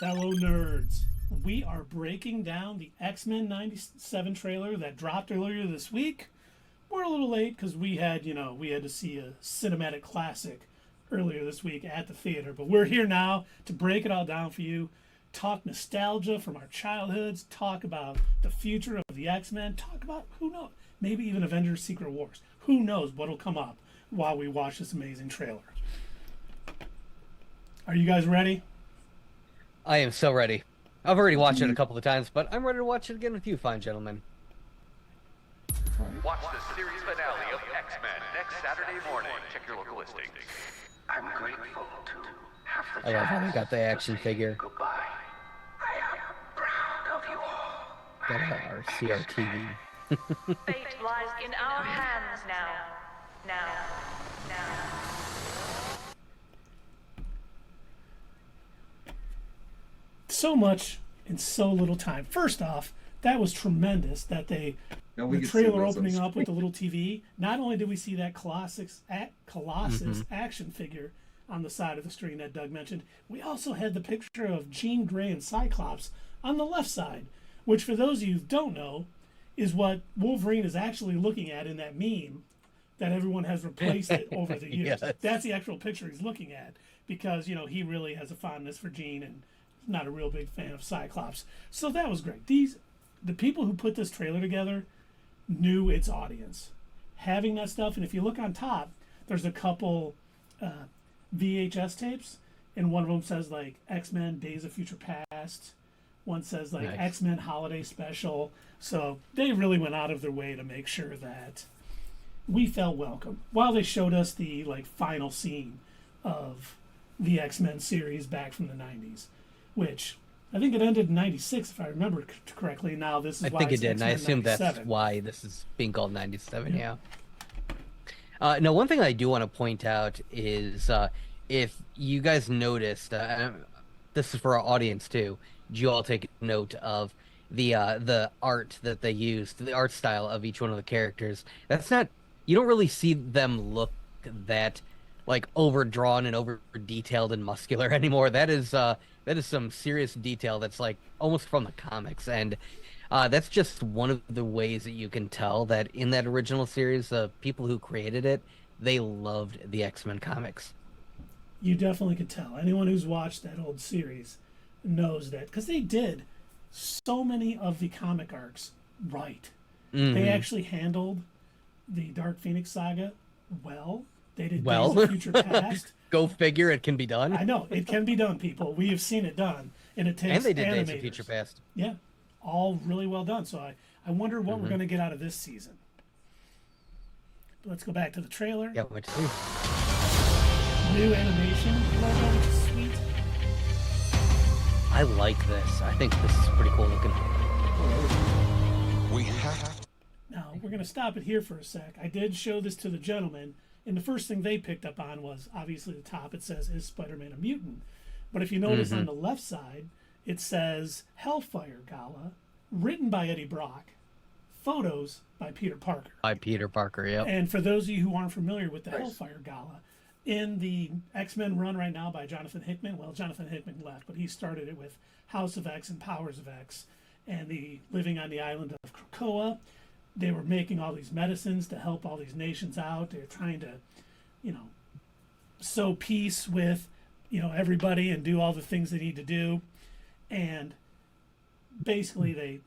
Fellow nerds, we are breaking down the X-Men 97 trailer that dropped earlier this week. We're a little late because we had to see a cinematic classic earlier this week at the theater. But we're here now to break it all down for you, talk nostalgia from our childhoods, talk about the future of the X-Men, talk about, who knows, maybe even Avengers Secret Wars. Who knows what'll come up while we watch this amazing trailer. Are you guys ready? I am so ready. I've already watched it a couple of times, but I'm ready to watch it again with you fine gentlemen. Watch the series finale of X-Men next Saturday morning. Check your local listings. I'm grateful to have the I love how they chance got the action to say figure. Goodbye. I am proud of you all. Got our CRTV. Fate lies in our hands now. Now. So much in so little time. First off, that was tremendous that the trailer opening up with the little TV. Not only did we see that Colossus action figure on the side of the screen that Doug mentioned, we also had the picture of Jean Grey and Cyclops on the left side, which for those of you who don't know, is what Wolverine is actually looking at in that meme that everyone has replaced it over the years. Yes. That's the actual picture he's looking at because, he really has a fondness for Jean and not a real big fan of Cyclops. So that was great. The people who put this trailer together knew its audience. Having that stuff, and if you look on top, there's a couple VHS tapes, and one of them says like X-Men Days of Future Past. One says like Nice. X-Men Holiday Special. So they really went out of their way to make sure that we felt welcome while they showed us the final scene of the X-Men series back from the 90s, which I think it ended in 96 if I remember correctly. Now this is I why think it it's did, and I X-Men assume that's 97. why this is being called 97, yeah. Now, one thing I do want to point out is if you guys noticed, this is for our audience too, did you all take note of the art that they used, the art style of each one of the characters? That's not, you don't really see them look that overdrawn and over detailed and muscular anymore. That is some serious detail that's almost from the comics, and that's just one of the ways that you can tell that in that original series, the people who created it, they loved the X-Men comics. You definitely could tell. Anyone who's watched that old series knows that because they did so many of the comic arcs right. Mm-hmm. They actually handled the Dark Phoenix saga well. They did Well. Days of Future Past. Go figure, it can be done. I know it can be done, people. We have seen it done, and it takes And they did Days animators. of Future Past. Yeah, all really well done. So I wonder what we're going to get out of this season. But let's go back to the trailer. Yeah, what to see. New animation logo, which is sweet. I like this. I think this is pretty cool looking. We have Now, we're going to stop it here for a sec. I did show this to the gentleman, and the first thing they picked up on was, obviously, the top. It says, is Spider-Man a mutant? But if you notice on the left side, it says Hellfire Gala, written by Eddie Brock, photos by Peter Parker. By Peter Parker, yep. And for those of you who aren't familiar with the Hellfire Gala, in the X-Men run right now by Jonathan Hickman, well, Jonathan Hickman left, but he started it with House of X and Powers of X, and the living on the island of Krakoa. They were making all these medicines to help all these nations out. They're trying to, sow peace with, everybody and do all the things they need to do. And basically they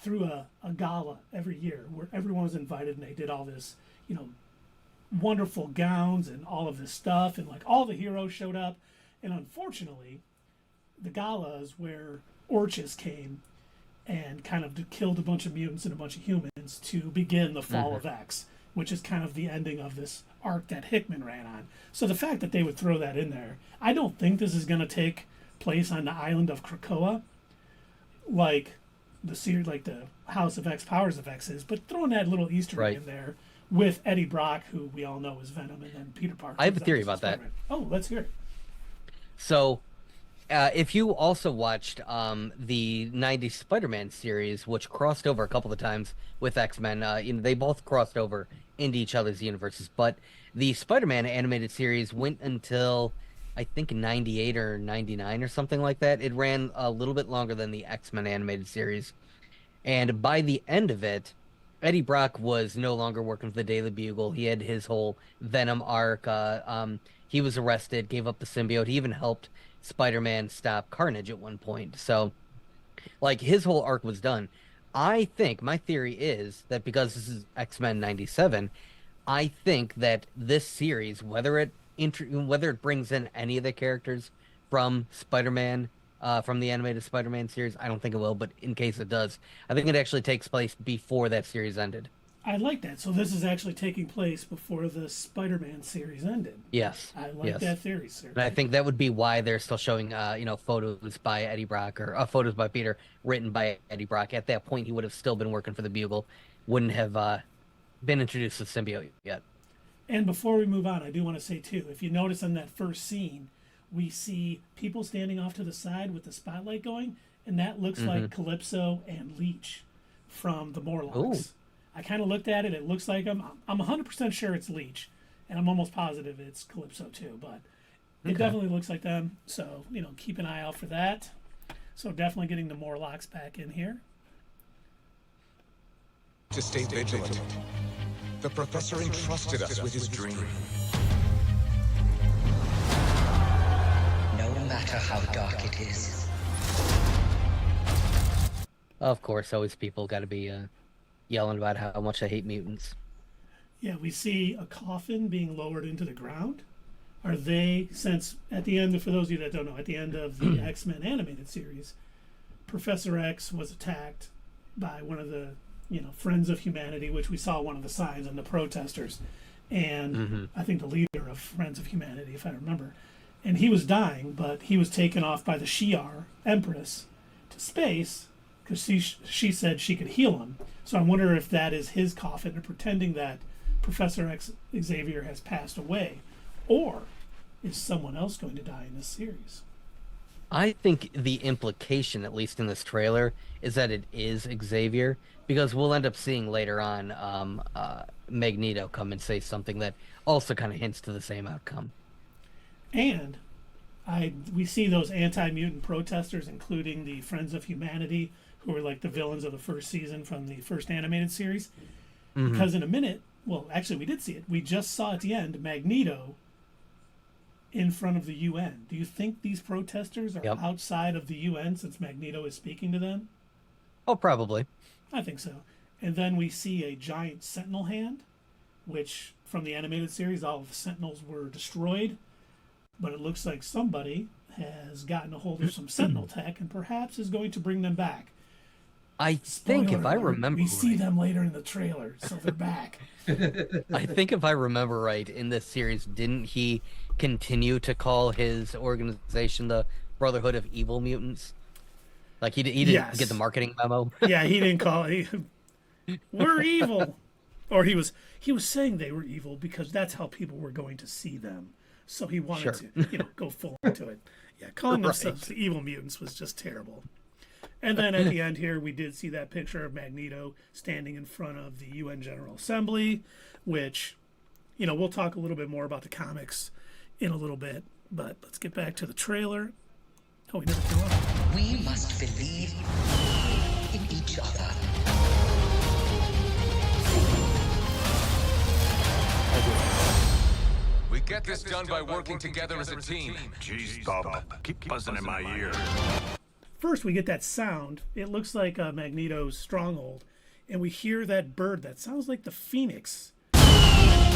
threw a gala every year where everyone was invited and they did all this, wonderful gowns and all of this stuff. And all the heroes showed up. And unfortunately, the gala is where Orchis came and kind of killed a bunch of mutants and a bunch of humans to begin the fall of X, which is kind of the ending of this arc that Hickman ran on. So the fact that they would throw that in there, I don't think this is going to take place on the island of Krakoa, like the series, like the House of X, Powers of X is, but throwing that little Easter egg in there with Eddie Brock, who we all know is Venom, and then Peter Parker. I have a theory about that. Oh, let's hear it. So, if you also watched the 90s Spider-Man series, which crossed over a couple of times with X-Men, they both crossed over into each other's universes. But the Spider-Man animated series went until I think 98 or 99 or something like that. It ran a little bit longer than the X-Men animated series. And by the end of it, Eddie Brock was no longer working for the Daily Bugle. He had his whole Venom arc. He was arrested, gave up the symbiote. He even helped Spider-Man stop Carnage at one point. So, like, his whole arc was done. I think my theory is that because this is X-Men 97, I think that this series, whether it brings in any of the characters from Spider-Man, from the animated Spider-Man series, I don't think it will, but in case it does, I think it actually takes place before that series ended. I like that. So this is actually taking place before the Spider-Man series ended. Yes. I like that theory, sir. And I think that would be why they're still showing, photos by Eddie Brock or photos by Peter written by Eddie Brock. At that point, he would have still been working for the Bugle, wouldn't have been introduced to symbiote yet. And before we move on, I do want to say too, if you notice in that first scene, we see people standing off to the side with the spotlight going, and that looks like Calypso and Leech from the Morlocks. Ooh. I kind of looked at it. It looks like I'm 100% sure it's Leech, and I'm almost positive it's Calypso too. But it definitely looks like them. So keep an eye out for that. So definitely getting the Morlocks back in here. To stay vigilant. The professor entrusted us with his dream. No matter how dark it is. Of course, always people got to be yelling about how much I hate mutants. Yeah, we see a coffin being lowered into the ground. Are they, since at the end, for those of you that don't know, at the end of the X-Men animated series, Professor X was attacked by one of the, Friends of Humanity, which we saw one of the signs in the protesters. And I think the leader of Friends of Humanity, if I remember. And he was dying, but he was taken off by the Shi'ar Empress to space because she said she could heal him. So I wonder if that is his coffin and pretending that Professor X Xavier has passed away, or is someone else going to die in this series? I think the implication, at least in this trailer, is that it is Xavier, because we'll end up seeing later on Magneto come and say something that also kind of hints to the same outcome. And we see those anti-mutant protesters, including the Friends of Humanity, who were like the villains of the first season from the first animated series. Because in a minute, well, actually we did see it. We just saw at the end Magneto in front of the UN. Do you think these protesters are outside of the UN since Magneto is speaking to them? Oh, probably. I think so. And then we see a giant Sentinel hand, which from the animated series, all of the Sentinels were destroyed. But it looks like somebody has gotten a hold of some Sentinel tech and perhaps is going to bring them back. I think if I remember, we see them later in the trailer, so they're back. I think if I remember right, in this series, didn't he continue to call his organization the Brotherhood of Evil Mutants? Like he didn't get the marketing memo. Yeah, he didn't call it. We're evil, or he was saying they were evil because that's how people were going to see them. So he wanted to, go full into it. Yeah, calling themselves the evil mutants was just terrible. And then at the end here, we did see that picture of Magneto standing in front of the UN General Assembly, which, we'll talk a little bit more about the comics in a little bit. But let's get back to the trailer. Oh, we never came up. We must believe in each other. We get this done by working together as a team. Jeez, Bob, keep buzzing in my ear. First, we get that sound. It looks like Magneto's stronghold. And we hear that bird that sounds like the Phoenix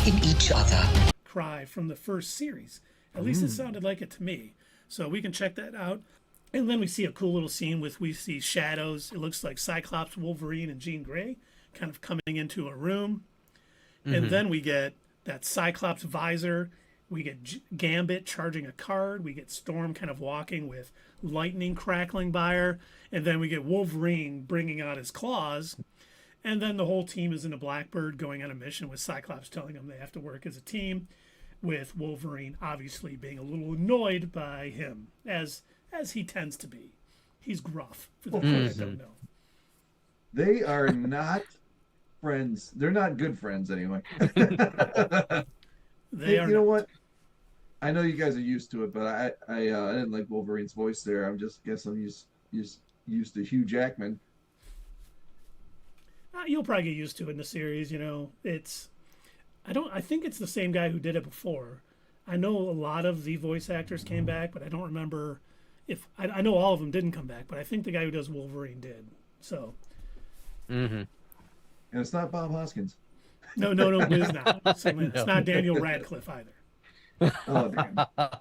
in each other cry from the first series. At least it sounded like it to me. So we can check that out. And then we see a cool little scene we see shadows. It looks like Cyclops, Wolverine, and Jean Grey kind of coming into a room. And then we get that Cyclops visor. We get Gambit charging a card. We get Storm kind of walking with lightning crackling by her. And then we get Wolverine bringing out his claws. And then the whole team is in a Blackbird going on a mission with Cyclops telling them they have to work as a team, with Wolverine obviously being a little annoyed by him, as he tends to be. He's gruff, for those that don't know. They are not friends. They're not good friends anyway. They are. You know what? I know you guys are used to it, but I didn't like Wolverine's voice there. I'm just guess I'm used to Hugh Jackman. You'll probably get used to it in the series. You know, I think it's the same guy who did it before. I know a lot of the voice actors came back, but I don't remember if I know all of them didn't come back. But I think the guy who does Wolverine did. So. Mm-hmm. And it's not Bob Hoskins. No, it is not. So it's not Daniel Radcliffe either. Oh, damn. All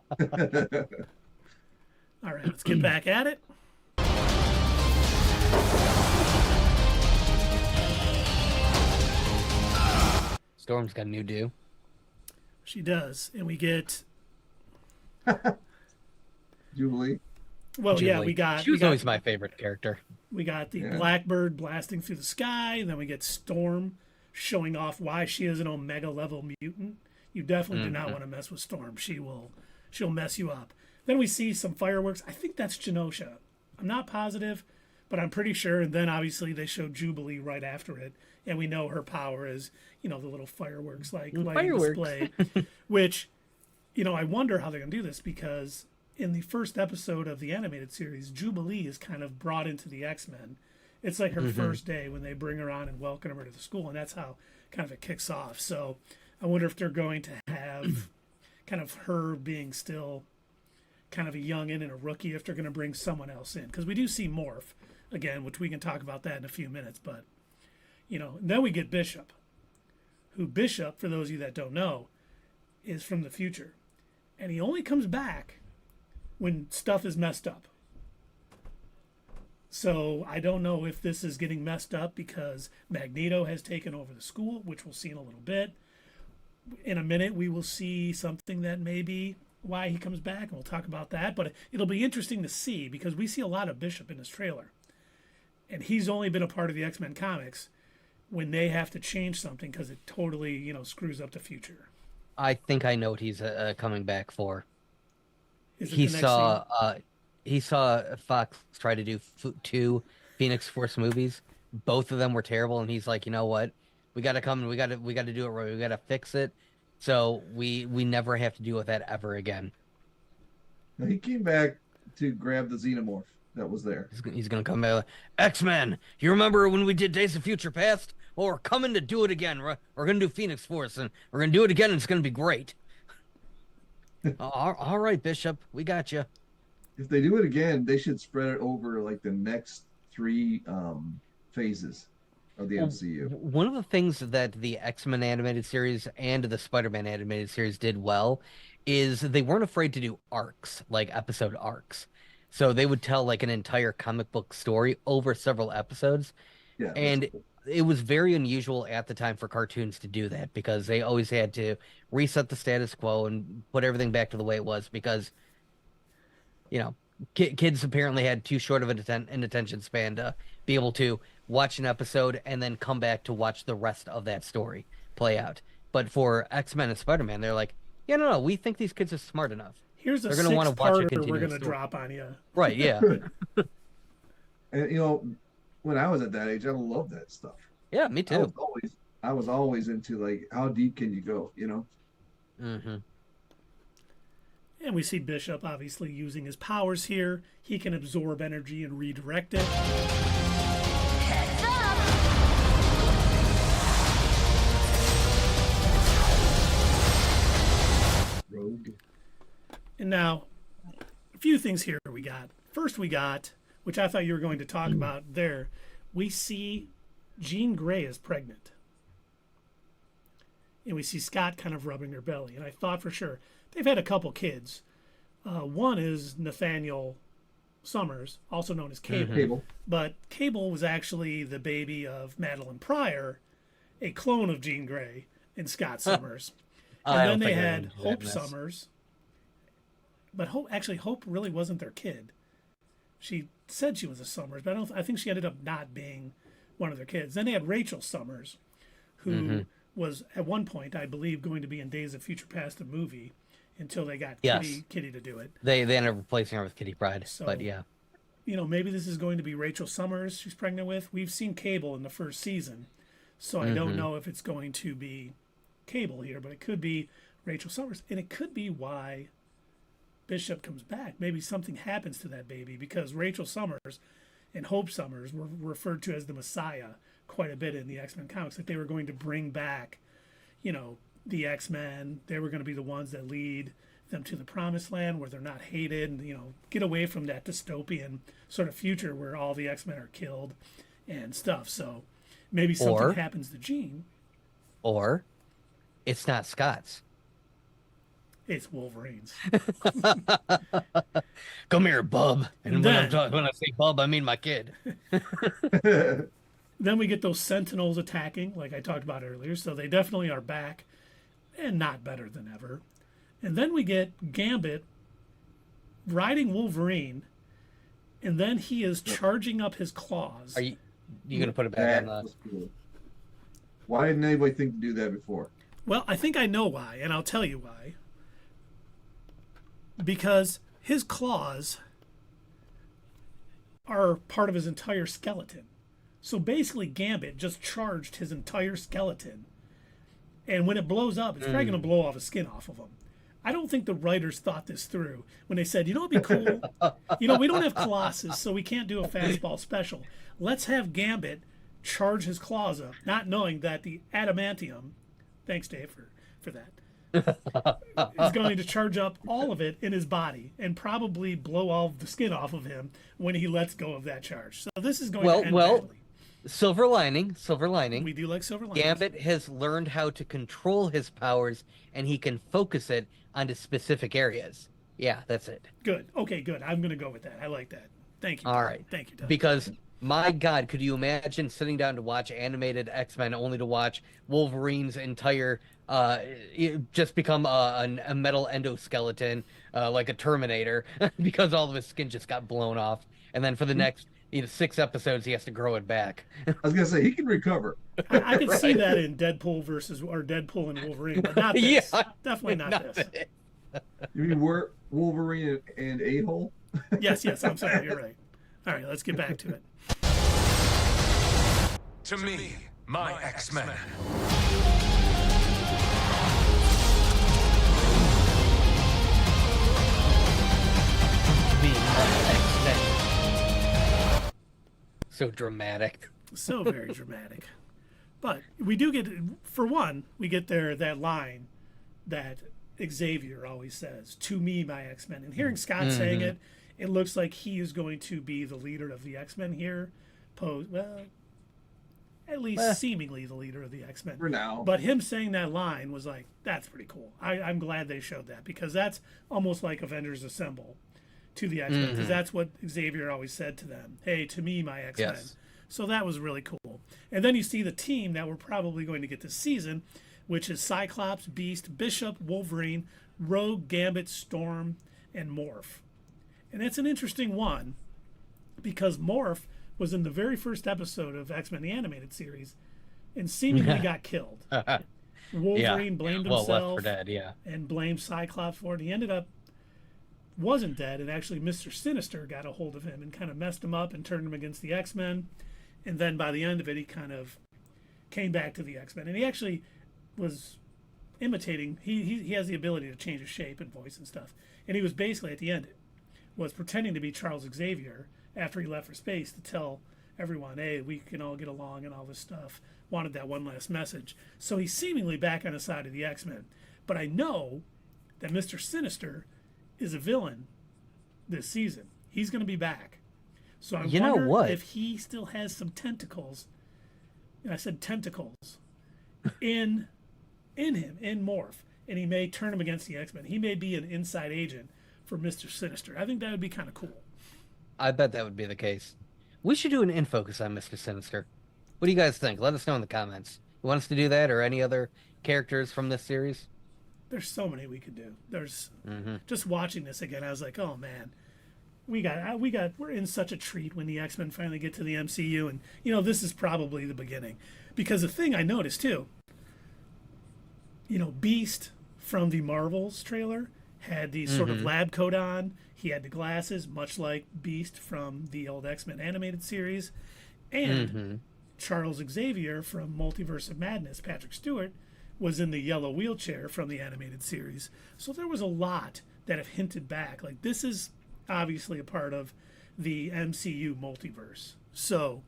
right, let's get back at it. Storm's got a new do. She does, and we get. Jubilee. Well, Jubilee. yeah, we got. She was always my favorite character. We got the Blackbird blasting through the sky, and then we get Storm showing off why she is an Omega level mutant. You definitely do not want to mess with Storm. She'll mess you up. Then we see some fireworks. I think that's Genosha. I'm not positive, but I'm pretty sure. And then obviously they show Jubilee right after it, and we know her power is, the little fireworks like display, which, I wonder how they're gonna do this, because in the first episode of the animated series, Jubilee is kind of brought into the X-Men. It's like her first day when they bring her on and welcome her to the school, and that's how kind of it kicks off. So I wonder if they're going to have kind of her being still kind of a youngin' and a rookie, if they're going to bring someone else in. Because we do see Morph, again, which we can talk about that in a few minutes. But, then we get Bishop, who Bishop, for those of you that don't know, is from the future. And he only comes back when stuff is messed up. So I don't know if this is getting messed up because Magneto has taken over the school, which we'll see in a little bit. In a minute, we will see something that may be why he comes back, and we'll talk about that. But it'll be interesting to see, because we see a lot of Bishop in this trailer. And he's only been a part of the X-Men comics when they have to change something because it totally, screws up the future. I think I know what he's coming back for. Is it He the next saw scene? he saw Fox try to do 2 Phoenix Force movies. Both of them were terrible, and he's like, you know what? We got to come and we got to do it right. We got to fix it, so we never have to deal with that ever again. Now, he came back to grab the xenomorph that was there. He's gonna come back. X-Men, you remember when we did Days of Future Past? Well, we're coming to do it again. We're gonna do Phoenix Force, and we're gonna do it again, and it's gonna be great. All right, Bishop, we got you. If they do it again, they should spread it over like the next 3 phases of the MCU. One of the things that the X-Men animated series and the Spider-Man animated series did well is they weren't afraid to do arcs, like episode arcs. So they would tell like an entire comic book story over several episodes. Yeah, and cool. It was very unusual at the time for cartoons to do that, because they always had to reset the status quo and put everything back to the way it was, because kids apparently had too short of an attention span to be able to watch an episode and then come back to watch the rest of that story play out. But for X-Men and Spider-Man, they're like, yeah, no, we think these kids are smart enough. Here's a They're gonna want to watch a six-parter continuous we're going to story. drop on you. Right, yeah. And when I was at that age, I loved that stuff. Yeah, me too. I was always into like, how deep can you go? Mm-hmm. And we see Bishop obviously using his powers here. He can absorb energy and redirect it. Heads up! Rogue. And now, a few things here we got. First we got, which I thought you were going to talk about there, we see Jean Grey is pregnant. And we see Scott kind of rubbing her belly. And I thought for sure, they've had a couple kids. One is Nathaniel Summers, also known as Cable. Cable. But Cable was actually the baby of Madeline Pryor, a clone of Jean Grey, and Scott Summers. I And don't then they think I had would do that Hope mess. Summers. But Hope really wasn't their kid. She said she was a Summers, but I think she ended up not being one of their kids. Then they had Rachel Summers, who was at one point, I believe, going to be in Days of Future Past, the movie, until they got Yes. Kitty to do it. They ended up replacing her with Kitty Pryde, So- but yeah. Maybe this is going to be Rachel Summers she's pregnant with. We've seen Cable in the first season, so I don't know if it's going to be Cable here, but it could be Rachel Summers. And it could be why Bishop comes back. Maybe something happens to that baby, because Rachel Summers and Hope Summers were referred to as the Messiah quite a bit in the X-Men comics. That they were going to bring back, you know, the X-Men. They were going to be the ones that lead them to the promised land where they're not hated, and, you know, get away from that dystopian sort of future where all the X-Men are killed and stuff. So maybe something happens to Jean. Or it's not Scott's. It's Wolverine's. Come here, bub. And when I say bub, I mean my kid. Then we get those Sentinels attacking, like I talked about earlier. So they definitely are back and not better than ever. And then we get Gambit riding Wolverine, and then he is charging up his claws. Are you going to put it back on the... Cool. Why didn't anybody think to do that before? Well, I think I know why, and I'll tell you why. Because his claws are part of his entire skeleton. So basically, Gambit just charged his entire skeleton. And when it blows up, it's probably going to blow all the skin off of him. I don't think the writers thought this through when they said, you know what'd be cool? You know, we don't have Colossus, so we can't do a fastball special. Let's have Gambit charge his claws up, not knowing that the adamantium, thanks Dave for that, is going to charge up all of it in his body and probably blow all of the skin off of him when he lets go of that charge. So this is going to end badly. Silver lining. We do like silver linings. Gambit has learned how to control his powers, and he can focus it onto specific areas. Yeah, that's it. Good. Okay, good. I'm going to go with that. I like that. Thank you. All right. Thank you, Doug. Because, my God, could you imagine sitting down to watch animated X-Men only to watch Wolverine's entire, just become a metal endoskeleton, like a Terminator, because all of his skin just got blown off. And then for the next 6 episodes, he has to grow it back. I was going to say, he can recover. I could see that in Deadpool and Wolverine, but not this. Yeah, definitely not this. You mean Wolverine and A-Hole? Yes, I'm sorry, you're right. All right, let's get back to it. To me, my X-Men. So dramatic. So very dramatic. But we do get, for one, we get that line that Xavier always says, to me, my X-Men. And hearing Scott saying it, it looks like he is going to be the leader of the X-Men here. At least seemingly the leader of the X-Men. For now. But him saying that line was like, that's pretty cool. I'm glad they showed that, because that's almost like Avengers Assemble to the X-Men, because that's what Xavier always said to them. Hey, to me, my X-Men. Yes. So that was really cool. And then you see the team that we're probably going to get this season, which is Cyclops, Beast, Bishop, Wolverine, Rogue, Gambit, Storm, and Morph. And it's an interesting one, because Morph was in the very first episode of X-Men the Animated Series and seemingly got killed. Wolverine blamed himself left for dead, and blamed Cyclops for it. He ended up wasn't dead, and actually Mr. Sinister got a hold of him and kind of messed him up and turned him against the X-Men. And then by the end of it, he kind of came back to the X-Men. And he actually was imitating, he has the ability to change his shape and voice and stuff. And he was basically, at the end, was pretending to be Charles Xavier after he left for space to tell everyone, hey, we can all get along and all this stuff. Wanted that one last message. So he's seemingly back on the side of the X-Men. But I know that Mr. Sinister is a villain this season. He's going to be back. So I wonder if he still has some tentacles. And I said tentacles in him, in Morph, and he may turn him against the X-Men. He may be an inside agent for Mr. Sinister. I think that would be kind of cool. I bet that would be the case. We should do an in focus on Mr. Sinister. What do you guys think? Let us know in the comments. You want us to do that, or any other characters from this series? There's so many we could do. There's just watching this again, I was like, oh man, we're in such a treat when the X-Men finally get to the MCU, and this is probably the beginning. Because the thing I noticed too, Beast from the Marvels trailer had the sort of lab coat on. He had the glasses, much like Beast from the old X-Men animated series. And Charles Xavier from Multiverse of Madness, Patrick Stewart, was in the yellow wheelchair from the animated series. So there was a lot that have hinted back. Like, this is obviously a part of the MCU multiverse. So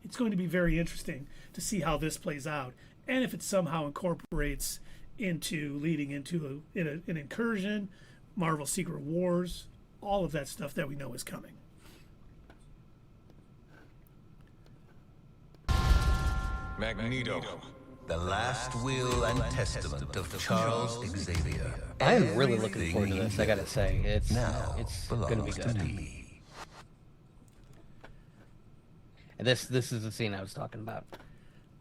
it's going to be very interesting to see how this plays out, and if it somehow incorporates into leading into an incursion, Marvel Secret Wars, all of that stuff that we know is coming. Magneto. The last will and testament of Charles Xavier. I am really looking forward to this. I gotta say, it's gonna be To good. me. And this is the scene I was talking about.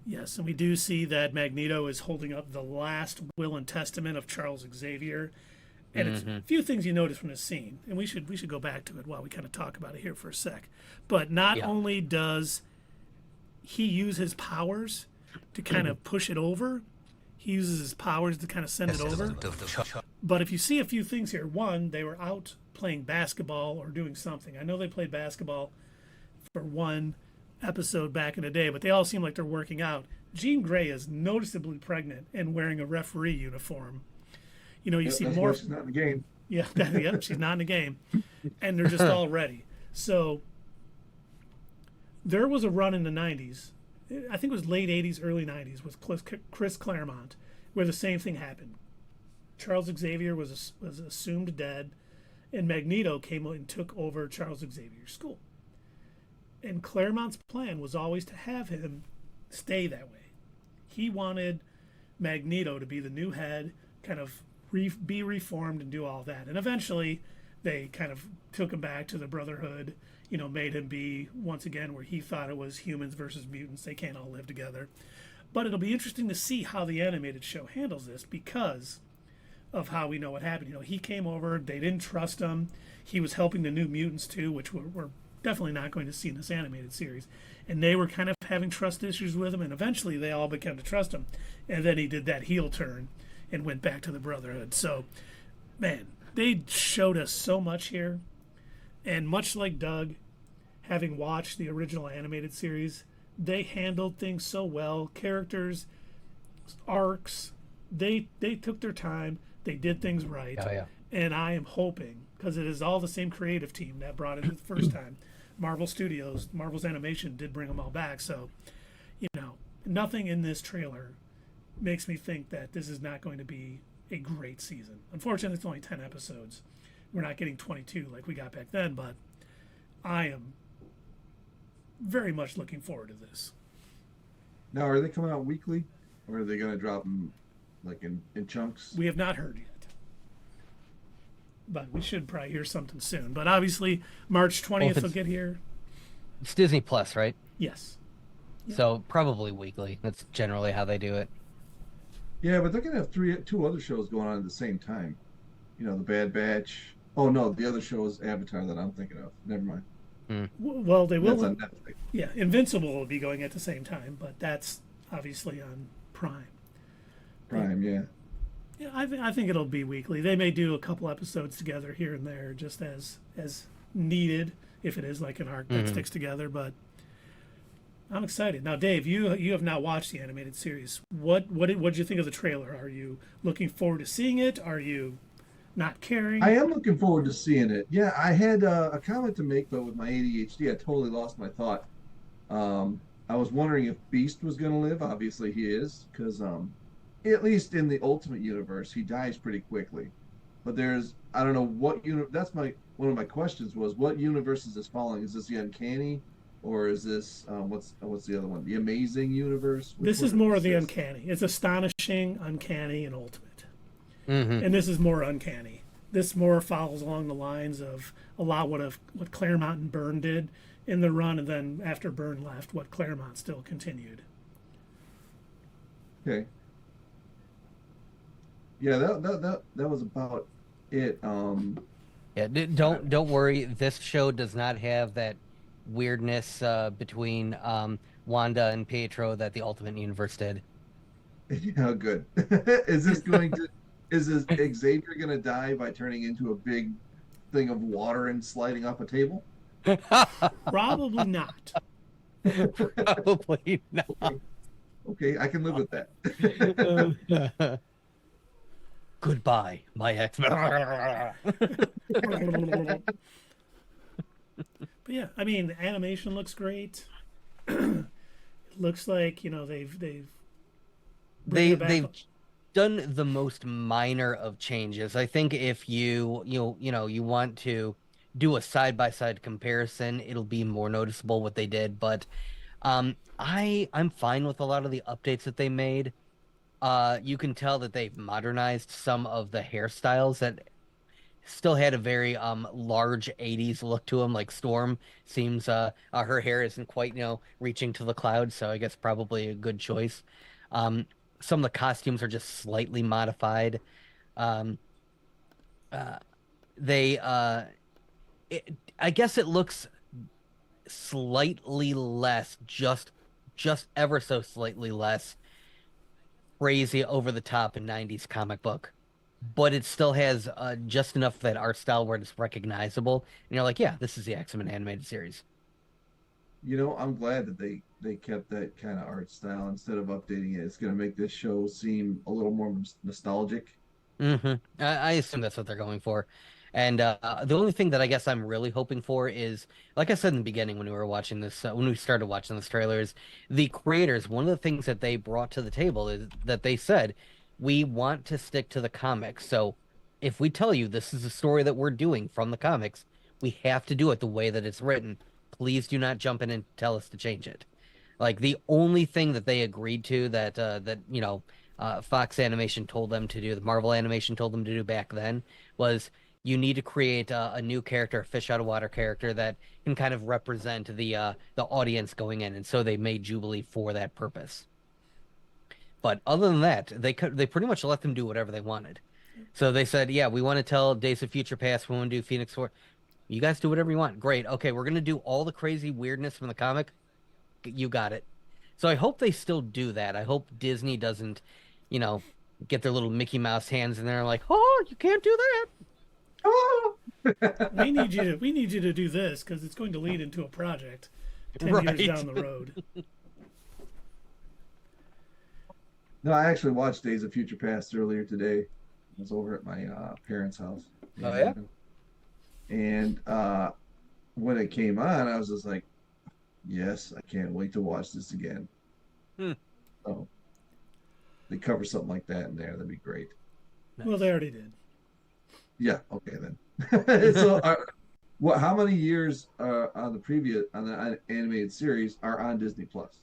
Yes, and we do see that Magneto is holding up the last will and testament of Charles Xavier. And it's a few things you notice from this scene, and we should go back to it while we kind of talk about it here for a sec. But not only does he use his powers to kind of push it over, he uses his powers to kind of send it over. But if you see a few things here, one, they were out playing basketball or doing something. I know they played basketball for one episode back in the day, but they all seem like they're working out. Jean Grey is noticeably pregnant and wearing a referee uniform. You know, you see more. She's not in the game. Yeah, yep, she's not in the game, and they're just all ready. So there was a run in the '90s. I think it was late '80s, early '90s, with Chris Claremont, where the same thing happened. Charles Xavier was assumed dead, and Magneto came and took over Charles Xavier's school. And Claremont's plan was always to have him stay that way. He wanted Magneto to be the new head, kind of be reformed and do all that. And eventually they kind of took him back to the Brotherhood, you know, made him be once again where he thought it was humans versus mutants. They can't all live together. But it'll be interesting to see how the animated show handles this because of how we know what happened. You know, he came over, they didn't trust him. He was helping the New Mutants too, which we're definitely not going to see in this animated series. And they were kind of having trust issues with him, and eventually they all began to trust him. And then he did that heel turn and went back to the Brotherhood. So, man, they showed us so much here. And much like Doug, having watched the original animated series, they handled things so well. Characters, arcs, they took their time. They did things right. Oh, yeah. And I am hoping, because it is all the same creative team that brought it the first time, Marvel Studios, Marvel's Animation did bring them all back. So, you know, nothing in this trailer makes me think that this is not going to be a great season. Unfortunately, it's only 10 episodes. We're not getting 22 like we got back then, but I am very much looking forward to this. Now, are they coming out weekly, or are they going to drop them like in chunks? We have not heard yet. But we should probably hear something soon. But obviously, March 20th will get here. It's Disney Plus, right? Yes. Yeah. So probably weekly. That's generally how they do it. Yeah, but they're going to have two other shows going on at the same time. You know, the Bad Batch. Oh, no, the other show is Avatar that I'm thinking of. Never mind. Well, they will. That's on Netflix. Yeah, Invincible will be going at the same time, but that's obviously on Prime. Prime, yeah. Yeah, I think it'll be weekly. They may do a couple episodes together here and there, just as needed, if it is like an arc that sticks together. But I'm excited. Now, Dave, you have not watched the animated series. What did you think of the trailer? Are you looking forward to seeing it? Are you not caring? I am looking forward to seeing it. Yeah, I had a comment to make, but with my ADHD, I totally lost my thought. I was wondering if Beast was going to live. Obviously, he is, because at least in the Ultimate Universe, he dies pretty quickly. But there's, I don't know what that's one of my questions was, what universe is this following? Is this the Uncanny, or is this what's the other one? The Amazing Universe? This is more of the Uncanny. It's Astonishing, Uncanny, and Ultimate. And this is more Uncanny. This more follows along the lines of a lot what Claremont and Byrne did in the run, and then after Byrne left, what Claremont still continued. Okay. Yeah, that was about it. Yeah, don't worry. This show does not have that weirdness between Wanda and Pietro that the Ultimate Universe did. Yeah, good. Is Xavier gonna die by turning into a big thing of water and sliding off a table? Probably not. Probably not. Okay, I can live with that. Goodbye, my X-Men. But yeah, I mean, the animation looks great. It looks like, you know, they've bring it back. They've done the most minor of changes. I think if you want to do a side-by-side comparison, it'll be more noticeable what they did. But I'm fine with a lot of the updates that they made. You can tell that they've modernized some of the hairstyles that still had a very large 80s look to them. Like Storm seems her hair isn't quite, reaching to the clouds, so I guess probably a good choice. Some of the costumes are just slightly modified. They I guess it looks slightly less, just ever so slightly less crazy over the top in 90s comic book, but it still has just enough that art style where it's recognizable, and you're like, yeah, this is the X-Men animated series. I'm glad that they kept that kind of art style instead of updating it. It's going to make this show seem a little more nostalgic. I assume that's what they're going for. And the only thing that I guess I'm really hoping for is, like I said in the beginning when we were watching this, when we started watching this trailer, is the creators. One of the things that they brought to the table is that they said, we want to stick to the comics. So if we tell you this is a story that we're doing from the comics, we have to do it the way that it's written. Please do not jump in and tell us to change it. Like, the only thing that they agreed to that Fox Animation told them to do, the Marvel Animation told them to do back then, was you need to create a new character, a fish out of water character that can kind of represent the audience going in, and so they made Jubilee for that purpose. But other than that, they pretty much let them do whatever they wanted. So they said, yeah, we want to tell Days of Future Past, we want to do Phoenix Force. You guys do whatever you want. Great. Okay, we're going to do all the crazy weirdness from the comic. You got it. So I hope they still do that. I hope Disney doesn't, get their little Mickey Mouse hands in there like, oh, you can't do that. Oh! we need you to do this because it's going to lead into a project 10 years down the road. No, I actually watched Days of Future Past earlier today. I was over at my parents' house. Oh, yeah? And when it came on, I was just like, yes, I can't wait to watch this again. So they cover something like that in there. That'd be great. Well, they already did. Yeah. Okay, then. So, how many years on the animated series are on Disney Plus?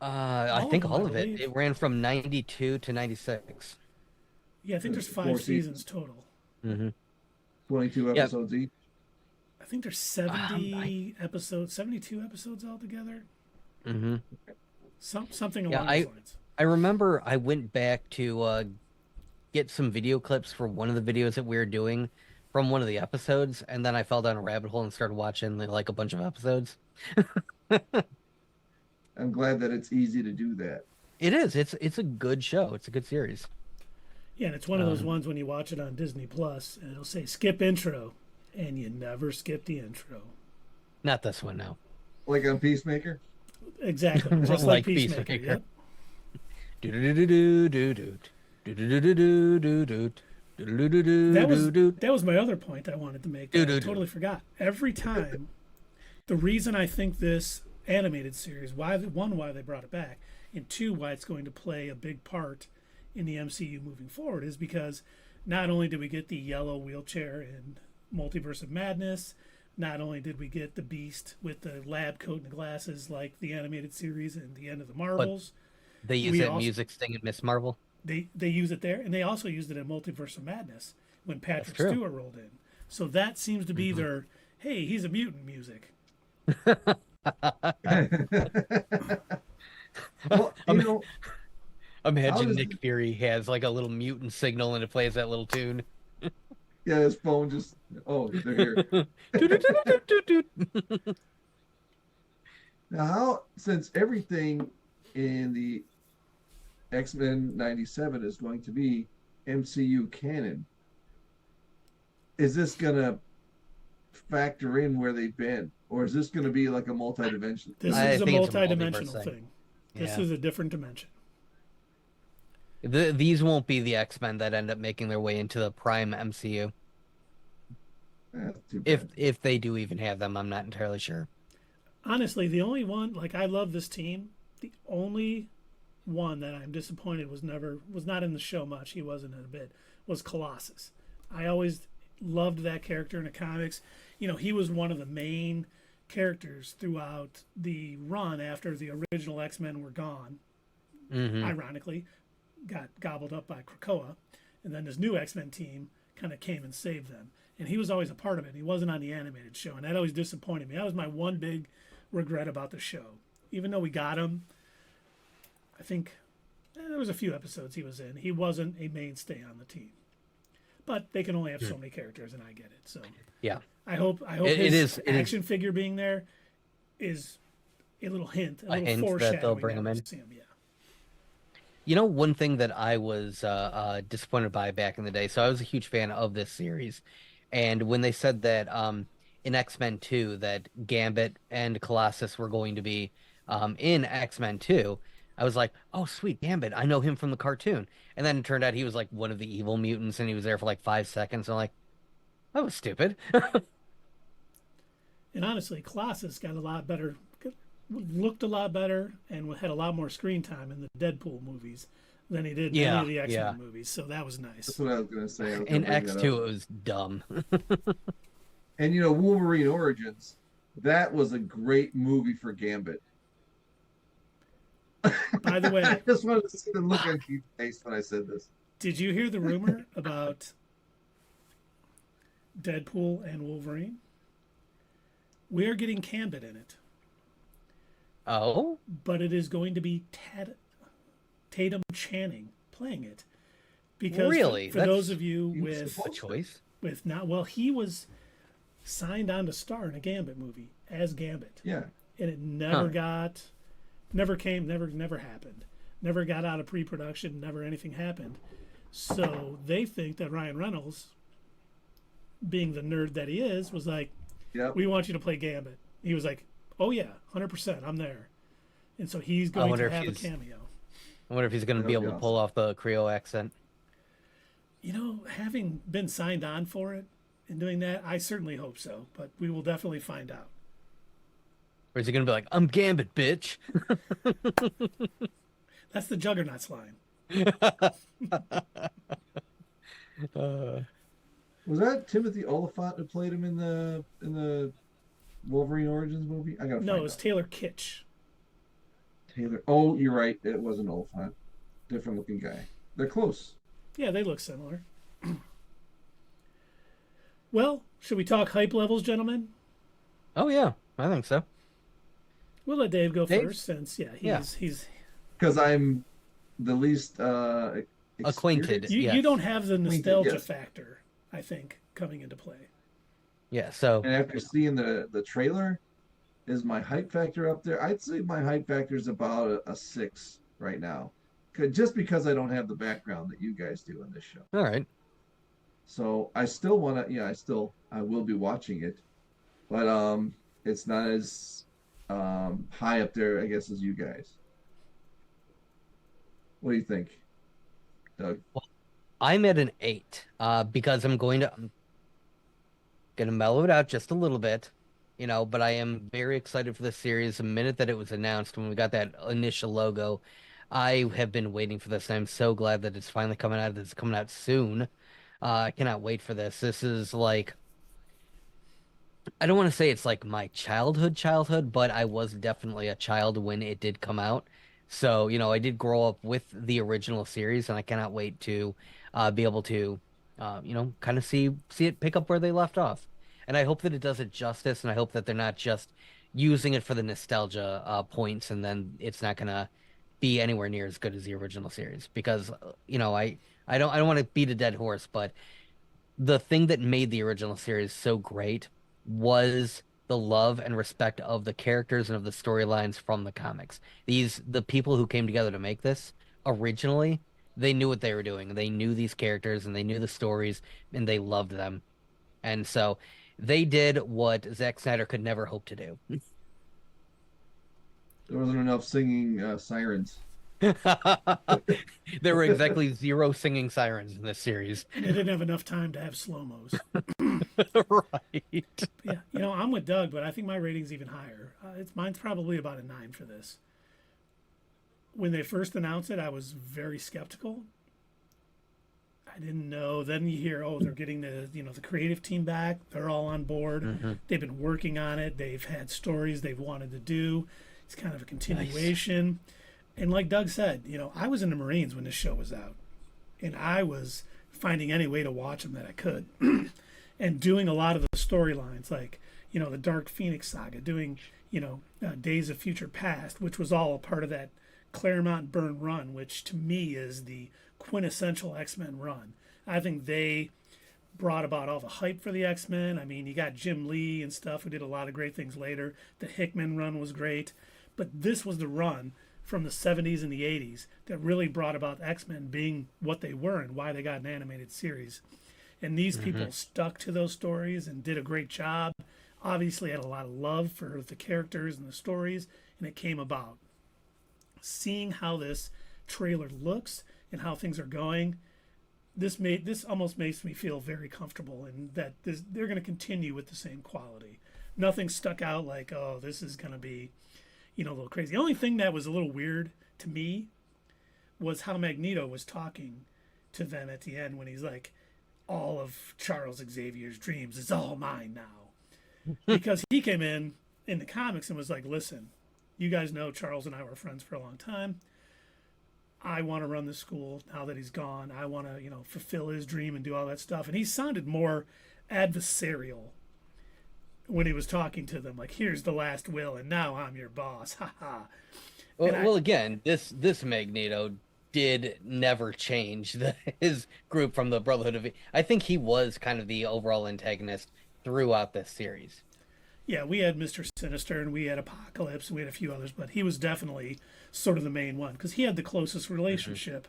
I think all of it. It ran from 92 to 96. Yeah, I think there's 5 seasons total. 22 episodes each. I think there's 70 episodes, 72 episodes altogether. Something along those lines. I remember I went back to get some video clips for one of the videos that we were doing from one of the episodes, and then I fell down a rabbit hole and started watching like a bunch of episodes. I'm glad that it's easy to do that. It is. It's a good show. It's a good series. Yeah, and it's one of those ones when you watch it on Disney Plus, and it'll say skip intro, and you never skip the intro. Not this one, no. Like on Peacemaker? Exactly. Just like Peacemaker. Yep. That was my other point I wanted to make. I totally forgot. Every time, the reason I think this animated series, why they brought it back, and 2, why it's going to play a big part in the MCU moving forward, is because not only did we get the yellow wheelchair in Multiverse of Madness, not only did we get the Beast with the lab coat and the glasses like the animated series and the end of the Marvels. But they use that music sting in Miss Marvel. They use it there, and they also used it in Multiverse of Madness when Patrick Stewart rolled in. So that seems to be their, hey, he's a mutant music. Well, imagine Nick Fury has like a little mutant signal and it plays that little tune. Yeah, his phone just, they're here. Now, since everything in the X-Men 97 is going to be MCU canon, is this going to factor in where they've been? Or is this going to be like a multi-dimensional? This is a multi-dimensional thing. This is a different dimension. These won't be the X-Men that end up making their way into the prime MCU. Too bad. If they do even have them, I'm not entirely sure. Honestly, the only one, like, I love this team. The only one that I'm disappointed was not in the show much. He wasn't in a bit. Was Colossus. I always loved that character in the comics. You know, he was one of the main characters throughout the run after the original X-Men were gone. Ironically, got gobbled up by Krakoa, and then this new X-Men team kind of came and saved them. And he was always a part of it. He wasn't on the animated show, and that always disappointed me. That was my one big regret about the show. Even though we got him, I think there was a few episodes he was in. He wasn't a mainstay on the team. But they can only have so many characters, and I get it. So Yeah. I hope his action figure being there is a little hint, a little hint foreshadowing that they'll bring him we'll in. see him, yeah. You know, one thing that I was disappointed by back in the day, so I was a huge fan of this series, and when they said that in X-Men 2 that Gambit and Colossus were going to be in X-Men 2, I was like, oh, sweet, Gambit, I know him from the cartoon. And then it turned out he was like one of the evil mutants, and he was there for like 5 seconds. I'm like, that was stupid. And honestly, Colossus got a lot better, looked a lot better, and had a lot more screen time in the Deadpool movies than he did in any of the X-Men movies. So that was nice. That's what I was going to say. In X2, it was dumb. And, you know, Wolverine Origins, that was a great movie for Gambit. By the way, I just wanted to see the look on Keith's face when I said this. Did you hear the rumor about Deadpool and Wolverine? We're getting Gambit in it. Oh? But it is going to be Tatum Channing playing it. Because really? For those of you with a choice? With not, well, he was signed on to star in a Gambit movie as Gambit. Yeah. And it never happened. Never got out of pre-production, never anything happened. So they think that Ryan Reynolds, being the nerd that he is, was like, we want you to play Gambit. He was like, oh yeah, 100%, I'm there. And so he's going to have a cameo. I wonder if he's going to be able to pull off the Creole accent. You know, having been signed on for it and doing that, I certainly hope so. But we will definitely find out. Or is he going to be like, I'm Gambit, bitch? That's the Juggernaut's line. Was that Timothy Oliphant who played him in the Wolverine Origins movie? I gotta. No, it was Taylor Kitsch. Taylor. Oh, you're right. It wasn't Oliphant. Different looking guy. They're close. Yeah, they look similar. Well, should we talk hype levels, gentlemen? Oh yeah, I think so. We'll let Dave go first, since he's because I'm the least acquainted. You don't have the nostalgia factor, I think, coming into play. Yeah. So. And after seeing the trailer, is my hype factor up there? I'd say my hype factor is about a 6 right now, just because I don't have the background that you guys do on this show. All right. So I still want to. I will be watching it, but it's not as high up there, I guess, as you guys. What do you think, Doug? Well, I'm at an 8 because I'm going to mellow it out just a little bit, but I am very excited for this series. The minute that it was announced, when we got that initial logo, I have been waiting for this, and I'm so glad that it's finally coming out. It's coming out soon. I cannot wait for this. This is like, I don't want to say it's like my childhood, but I was definitely a child when it did come out. So, I did grow up with the original series, and I cannot wait to be able to, kind of see it pick up where they left off. And I hope that it does it justice, and I hope that they're not just using it for the nostalgia points, and then it's not going to be anywhere near as good as the original series. Because, I don't want to beat a dead horse, but the thing that made the original series so great was the love and respect of the characters and of the storylines from the comics. The people who came together to make this originally, they knew what they were doing. They knew these characters and they knew the stories and they loved them. And so they did what Zack Snyder could never hope to do. There wasn't enough singing sirens. There were exactly 0 singing sirens in this series. And they didn't have enough time to have slow-mos. Right. Yeah, I'm with Doug, but I think my rating's even higher. Mine's probably about a 9 for this. When they first announced it, I was very skeptical. I didn't know. Then you hear, they're getting the creative team back. They're all on board. Mm-hmm. They've been working on it. They've had stories they've wanted to do. It's kind of a continuation. Nice. And like Doug said, I was in the Marines when this show was out, and I was finding any way to watch them that I could, and doing a lot of the storylines, like the Dark Phoenix saga, doing Days of Future Past, which was all a part of that Claremont Byrne run, which to me is the quintessential X-Men run. I think they brought about all the hype for the X-Men. I mean, you got Jim Lee and stuff who did a lot of great things later. The Hickman run was great, but this was the run from the 70s and the 80s that really brought about X-Men being what they were and why they got an animated series. And these people stuck to those stories and did a great job. Obviously had a lot of love for the characters and the stories, and it came about. Seeing how this trailer looks and how things are going, this almost makes me feel very comfortable in that they're going to continue with the same quality. Nothing stuck out like, this is going to be a little crazy. The only thing that was a little weird to me was how Magneto was talking to them at the end when he's like, all of Charles Xavier's dreams is all mine now. Because he came in the comics and was like, listen, you guys know Charles and I were friends for a long time. I want to run the school now that he's gone. I want to, fulfill his dream and do all that stuff. And he sounded more adversarial when he was talking to them, like, here's the last will, and now I'm your boss. Ha ha. Well, again, this Magneto did never change his group from the Brotherhood of... I think he was kind of the overall antagonist throughout this series. Yeah, we had Mr. Sinister, and we had Apocalypse, and we had a few others, but he was definitely sort of the main one, because he had the closest relationship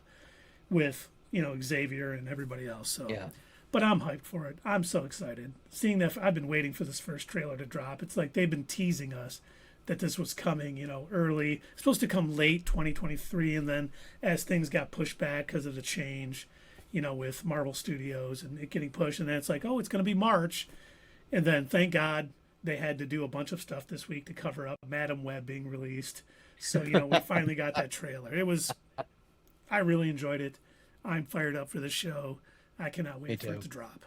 with, Xavier and everybody else. So. Yeah. But I'm hyped for it. I'm so excited. Seeing that, I've been waiting for this first trailer to drop. It's like they've been teasing us that this was coming, early. It's supposed to come late 2023, and then as things got pushed back because of the change, with Marvel Studios and it getting pushed, and then it's like, it's going to be March. And then, thank God, they had to do a bunch of stuff this week to cover up Madam Web being released. So, we finally got that trailer. I really enjoyed it. I'm fired up for the show. I cannot wait for it to drop.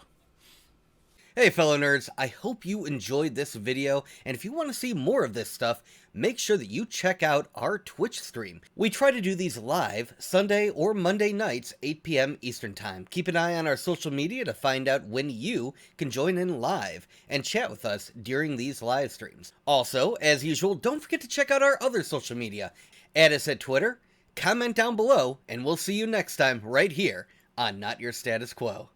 Hey fellow nerds, I hope you enjoyed this video, and if you want to see more of this stuff, make sure that you check out our Twitch stream. We try to do these live Sunday or Monday nights, 8 p.m. Eastern Time. Keep an eye on our social media to find out when you can join in live and chat with us during these live streams. Also, as usual, don't forget to check out our other social media. Add us at Twitter, comment down below, and we'll see you next time right here on Not Your Status Quo.